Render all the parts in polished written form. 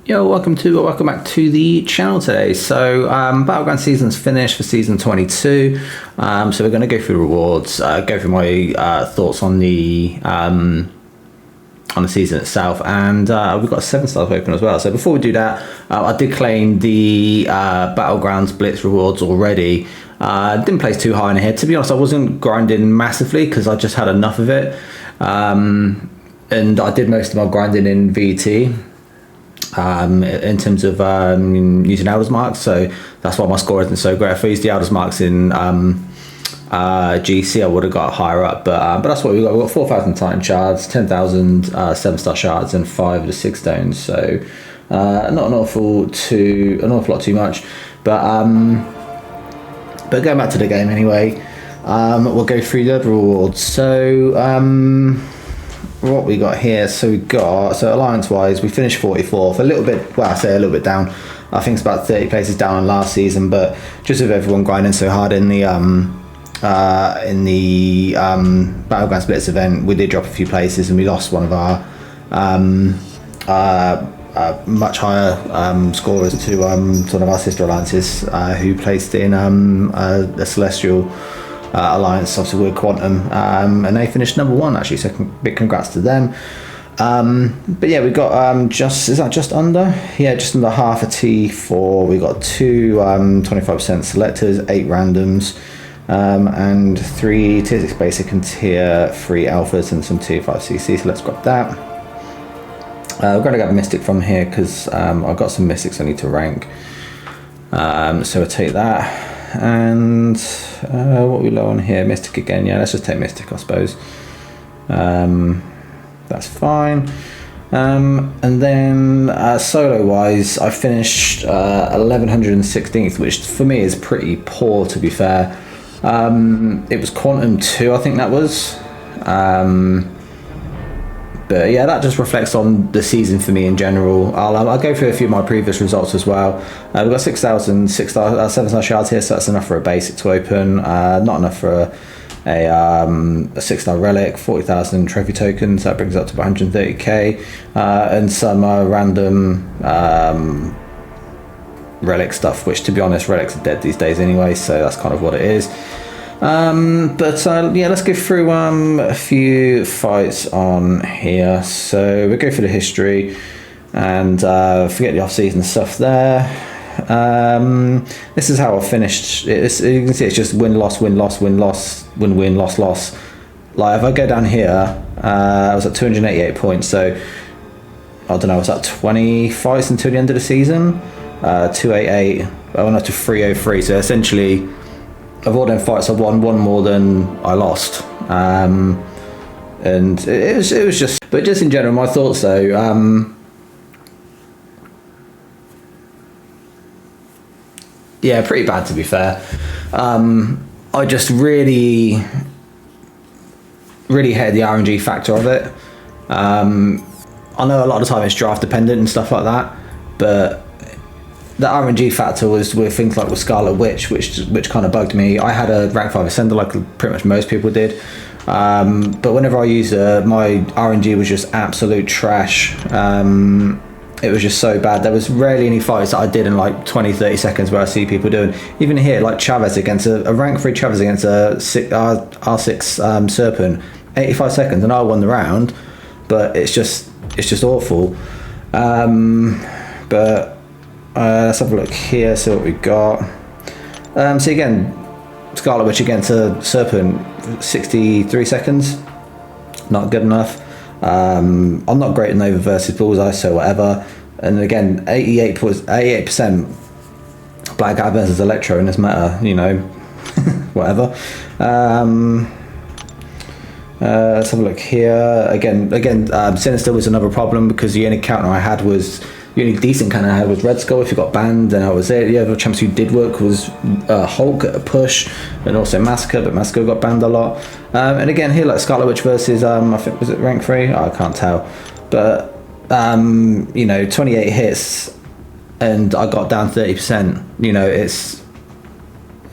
Yo, welcome back to the channel today. So Battleground season's finished for season 22. So we're going to go through rewards, go through my thoughts on the season itself, and we've got 7 stars open as well. So before we do that, I did claim the Battlegrounds Blitz rewards already. Didn't place too high in here. To be honest, I wasn't grinding massively because I just had enough of it, and I did most of my grinding in VT. In terms of using Elders marks, so that's why my score isn't so great. If I used the Elders marks in GC, I would have got higher up, but that's what we got. We got 4,000 Titan shards, 10,000 7-star shards, and 5 of the 6 stones. So not an awful lot too much, but going back to the game anyway. We'll go through the other rewards. So what we got here, so alliance wise we finished 44th, a little bit, well I say a little bit down. I think it's about 30 places down on last season, but just with everyone grinding so hard in the Battlegrounds Blitz event, we did drop a few places and we lost one of our much higher scorers to one of our sister alliances who placed in the Celestial alliance, obviously with Quantum, and they finished number 1 actually, so big congrats to them. But yeah, we got just under half a T4. We got 2 25% selectors, 8 randoms, and 3 tier 6 basic and tier 3 alphas and some tier 5 CC, so let's grab that. We're going to get a mystic from here because I've got some mystics I need to rank, so we'll take that. And what we low on here, mystic again. Yeah, let's just take mystic, I suppose. That's fine. And then solo wise, I finished 1116th, which for me is pretty poor, to be fair. It was Quantum 2, I think that was. But yeah, that just reflects on the season for me in general. I'll go through a few of my previous results as well. We've got 6,000 7-star shards here, so that's enough for a basic to open. Not enough for a 6-star relic. 40,000 trophy tokens, that brings up to 130k, and some random relic stuff, which to be honest, relics are dead these days anyway, so that's kind of what it is. Yeah, let's go through a few fights on here. So we'll go through the history and forget the off-season stuff there. This is how I finished. You can see it's just win, loss, win, loss, win, loss, win, win, loss, loss. Like if I go down here, I was at 288 points, so I don't know, was that 20 fights until the end of the season? 288, I went up to 303, so essentially of all them fights I won one more than I lost, and it was just, but just in general, my thoughts though, yeah, pretty bad to be fair. I just really hated the RNG factor of it. I know a lot of the time it's draft dependent and stuff like that, but the RNG factor was with things like with Scarlet Witch, which kind of bugged me. I had a rank 5 ascender like pretty much most people did, but whenever I used her, my RNG was just absolute trash. It was just so bad. There was rarely any fights that I did in like 20-30 seconds where I see people doing. Even here, like Chavez against a rank 3 Chavez against a R6 Serpent, 85 seconds, and I won the round. But it's just awful. But let's have a look here, see what we got. So again, Scarlet Witch against a Serpent, 63 seconds, not good enough. I'm not great at Nova versus Bullseye, so whatever. And again, 88% Black Guy versus Electro in this meta, you know, whatever. Let's have a look here. Again, Sinister was another problem because the only counter I had was, the only decent counter I had was Red Skull if you got banned, and that was it. The other champs who did work was Hulk at a push, and also Massacre, but Massacre got banned a lot. And again here, like Scarlet Witch versus I think, was it rank 3? I can't tell, but you know, 28 hits and I got down 30%. You know, it's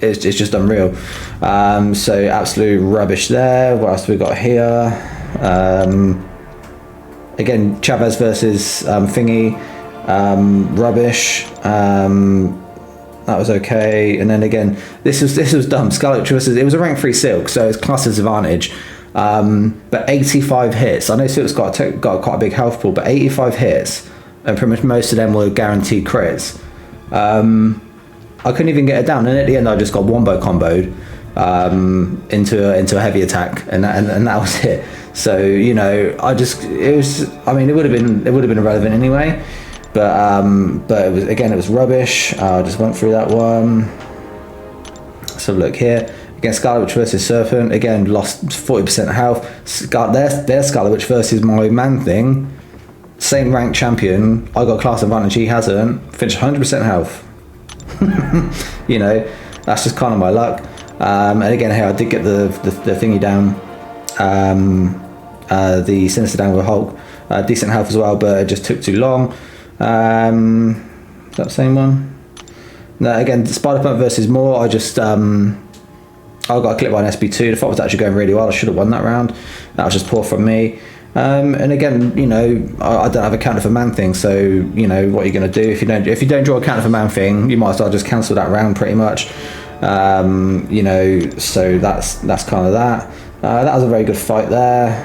just unreal. So absolute rubbish there. What else have we got here? Again, Chavez versus Thingy. rubbish. That was okay. And then again, this was dumb. Scarlet Witch versus, it was a rank 3 Silk, so it's class disadvantage. But 85 hits. I know Silk's got quite a big health pool, but 85 hits, and pretty much most of them were guaranteed crits. I couldn't even get it down, and at the end I just got wombo comboed into a heavy attack, and that was it. So you know, I mean, it would have been irrelevant anyway. But it was rubbish. I just went through that one. Let's have a look here. Again, Scarlet Witch versus Serpent. Again, lost 40% health. There's Scarlet Witch versus my man thing. Same rank champion. I got class advantage. He hasn't. Finished 100% health. You know, that's just kind of my luck. And again, here I did get the thingy down. The Sinister down with Hulk. Decent health as well, but it just took too long. Is that the same one? No, again, Spider-Punk versus Moore. I got a clip by an SB2. The fight was actually going really well. I should have won that round. That was just poor from me. And again, you know, I don't have a counter for man thing, so you know what you're going to do if you don't draw a counter for man thing, you might as well just cancel that round pretty much. You know, so that's kind of that. That was a very good fight there.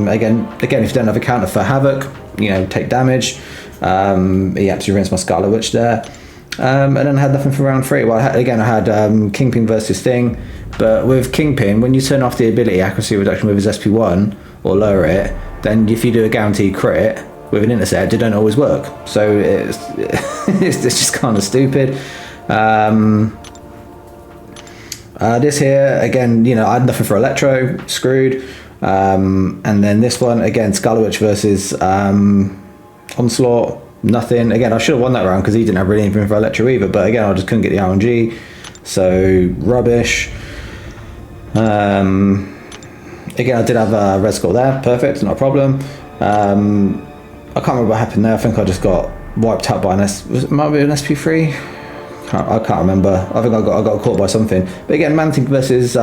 Again, if you don't have a counter for Havoc, you know, take damage. He absolutely rinsed my Scarlet Witch there. And then I had nothing for round 3. Well, I had Kingpin versus Thing, but with Kingpin, when you turn off the ability accuracy reduction with his SP1 or lower it, then if you do a guaranteed crit with an intercept, it don't always work. So it's just kind of stupid. This here, again, you know, I had nothing for Electro, screwed. And then this one, again, Scarlet Witch versus Onslaught, nothing. Again, I should have won that round because he didn't have really anything for Electro either, but again, I just couldn't get the RNG, so rubbish. Again, I did have a red skull there, perfect, not a problem. I can't remember what happened there. I think I just got wiped out by it might be an SP3? I can't remember. I think I got caught by something. But again, Man-Thing versus,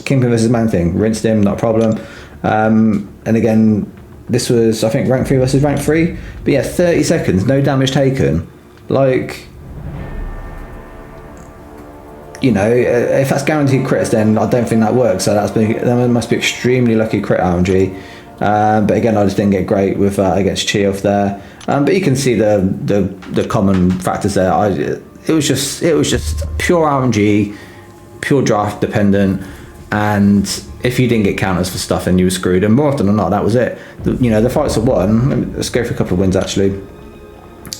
Kingpin versus Man-Thing, rinsed him, not a problem. And again, this was, I think, rank 3 versus rank 3. But yeah, 30 seconds, no damage taken. Like, you know, if that's guaranteed crits, then I don't think that works. So that must be extremely lucky crit RNG. But again, I just didn't get great with against Chiof there. But you can see the common factors there. It was just pure RNG, pure draft dependent, and if you didn't get counters for stuff, then you were screwed. And more often than not, that was it. You know, the fights are won. Let's go for a couple of wins actually.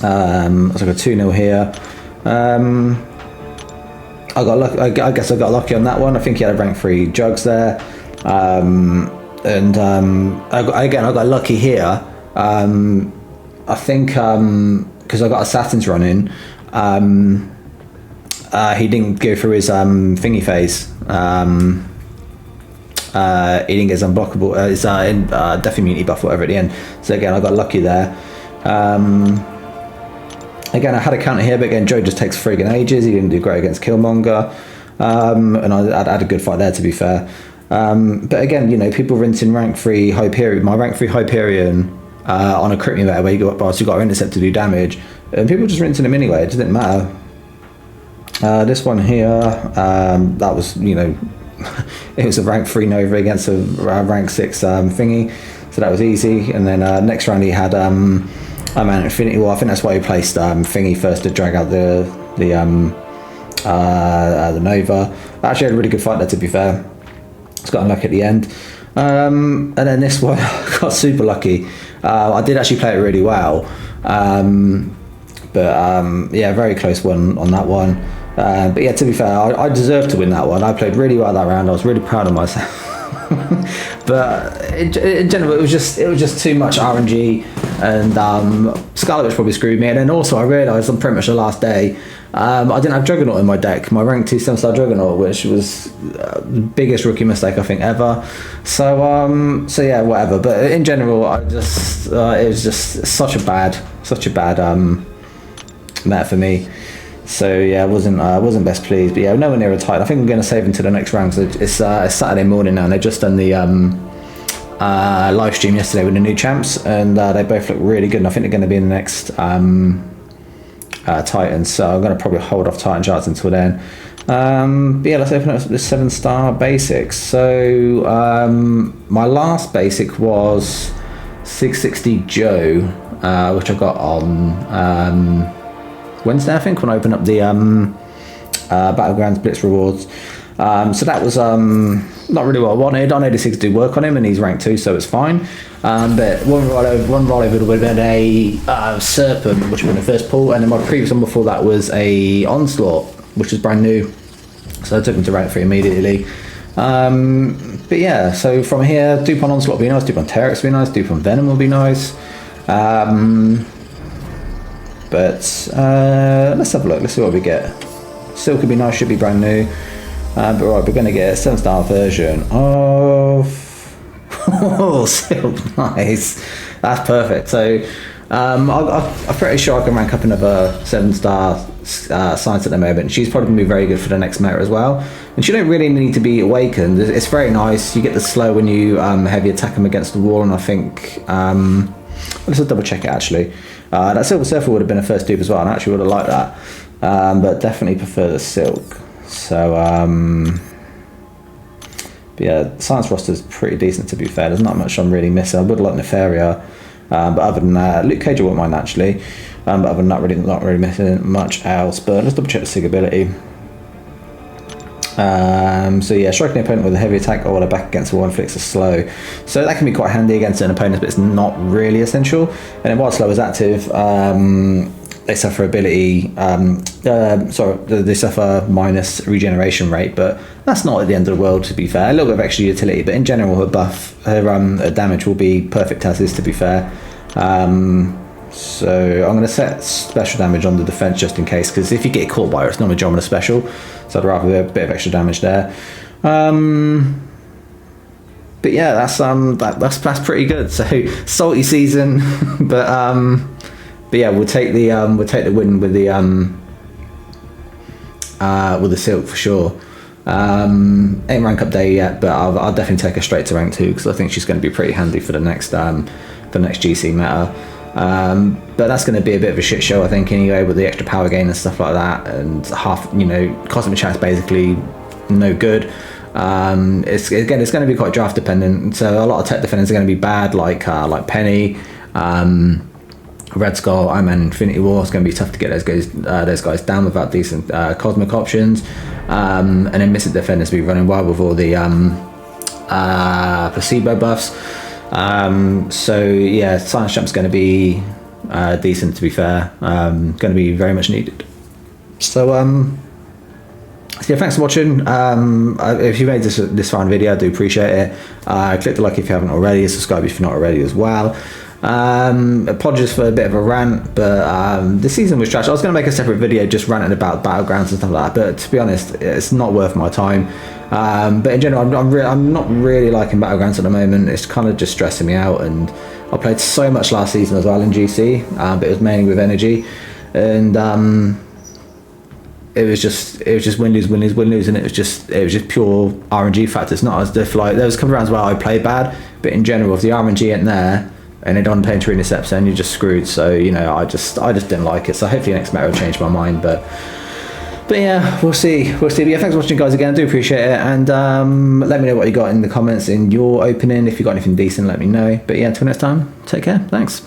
Let's go 2-0 here. I got lucky. I guess I got lucky on that one. I think he had a rank 3 Jugs there. I got lucky here. I think because I got Assassin's running, he didn't go through his thingy phase. He didn't get his unblockable, his death immunity buff, whatever, at the end. So again, I got lucky there. Again, I had a counter here, but again, Joe just takes friggin' ages. He didn't do great against Killmonger. And I had a good fight there, to be fair. But again, you know, people rinsing rank 3 Hyperion, my rank 3 Hyperion on a crit meta where you got an intercept to do damage, and people just rinsing him anyway. It didn't matter. This one here, that was, you know, it was a rank 3 Nova against a rank 6 thingy, so that was easy. And then next round he had Man Infinity War. I think that's why he placed thingy first to drag out the Nova. Actually had a really good fight there, to be fair. It's got unlucky at the end. And then this one, I got super lucky. I did actually play it really well. Yeah, very close one on that one. But yeah, to be fair, I deserved to win that one. I played really well that round. I was really proud of myself. But in general, it was just too much RNG, and Scarlet Witch probably screwed me. And then also I realised on pretty much the last day, I didn't have Juggernaut in my deck, my rank 2 7-star Juggernaut, which was the biggest rookie mistake I think ever. So yeah, whatever. But in general, it was just such a bad meta for me. So yeah, I wasn't best pleased. But yeah, nowhere near a title. I think we're going to save until the next round. So it's Saturday morning now, and they've just done the live stream yesterday with the new champs, and they both look really good, and I think they're going to be in the next Titans, so I'm going to probably hold off Titan charts until then. But yeah, let's open up the 7-star basics. So my last basic was 660 Joe, which I got on Wednesday, I think, when I opened up the Battlegrounds Blitz rewards. So that was not really what I wanted. I know the 6 do work on him, and he's rank 2, so it's fine. But one rollover would have been a Serpent, which would have been the first pull, and then my previous one before that was a Onslaught, which is brand new. So I took him to rank 3 immediately. But yeah, so from here, Dupe on Onslaught will be nice, Dupe on Terex will be nice, Dupe on Venom will be nice. But let's have a look, let's see what we get. Silk could be nice, should be brand new. But right, we're going to get a 7-star version of Silk, nice. That's perfect. So I'm pretty sure I can rank up another 7-star science at the moment. She's probably going to be very good for the next meta as well. And she don't really need to be awakened. It's very nice. You get the slow when you heavy attack them against the wall, and I think let's just double check it actually. That Silver Surfer would have been a first dupe as well, and I actually would have liked that. But definitely prefer the Silk. So but yeah, science roster is pretty decent, to be fair. There's not much I'm really missing. I would like Nefaria, but other than that, Luke Cage I wouldn't mind actually. But other than that, not really missing much else. But let's double check the Sig ability. So yeah, striking the opponent with a heavy attack or while they're back against the wall inflicts a slow. So that can be quite handy against an opponent, but it's not really essential. And then while slow is active, they suffer ability, they suffer minus regeneration rate, but that's not at the end of the world, to be fair. A little bit of extra utility, but in general her buff, her damage will be perfect as is, to be fair. So I'm going to set special damage on the defense just in case, because if you get caught by her, it's normally John with a special, so I'd rather a bit of extra damage there. But yeah, that's pretty good. So salty season, but yeah, we'll take the win with the Silk for sure. Ain't rank up day yet, but I'll definitely take her straight to rank 2 because I think she's going to be pretty handy for the next GC meta. But that's going to be a bit of a shit show, I think, anyway, with the extra power gain and stuff like that, and cosmic chat's basically no good. It's going to be quite draft dependent, so a lot of tech defenders are going to be bad, like Penny, Red Skull, Iron Man, Infinity War. It's going to be tough to get those guys down without decent cosmic options, and then Mystic defenders will be running wild with all the placebo buffs. So yeah, Science Jump's going to be decent, to be fair. Going to be very much needed. So yeah, thanks for watching. If you made this far in the video, I do appreciate it. Click the like if you haven't already, subscribe if you're not already as well. Apologies for a bit of a rant, but the season was trash. I was going to make a separate video just ranting about Battlegrounds and stuff like that, but to be honest, it's not worth my time. But in general, I'm not really liking Battlegrounds at the moment. It's kind of just stressing me out, and I played so much last season as well in GC, but it was mainly with energy, and it was just win lose, and it was just pure RNG factor. It's not as if like there was a couple of rounds where I played bad, but in general, if the RNG ain't there and they don't pay to intercept, then you're just screwed. So I just didn't like it. So hopefully next meta will change my mind, but yeah, we'll see. But yeah, thanks for watching, guys, again. I do appreciate it, and let me know what you got in the comments in your opening. If you got anything decent, let me know. But yeah, until next time, take care. Thanks.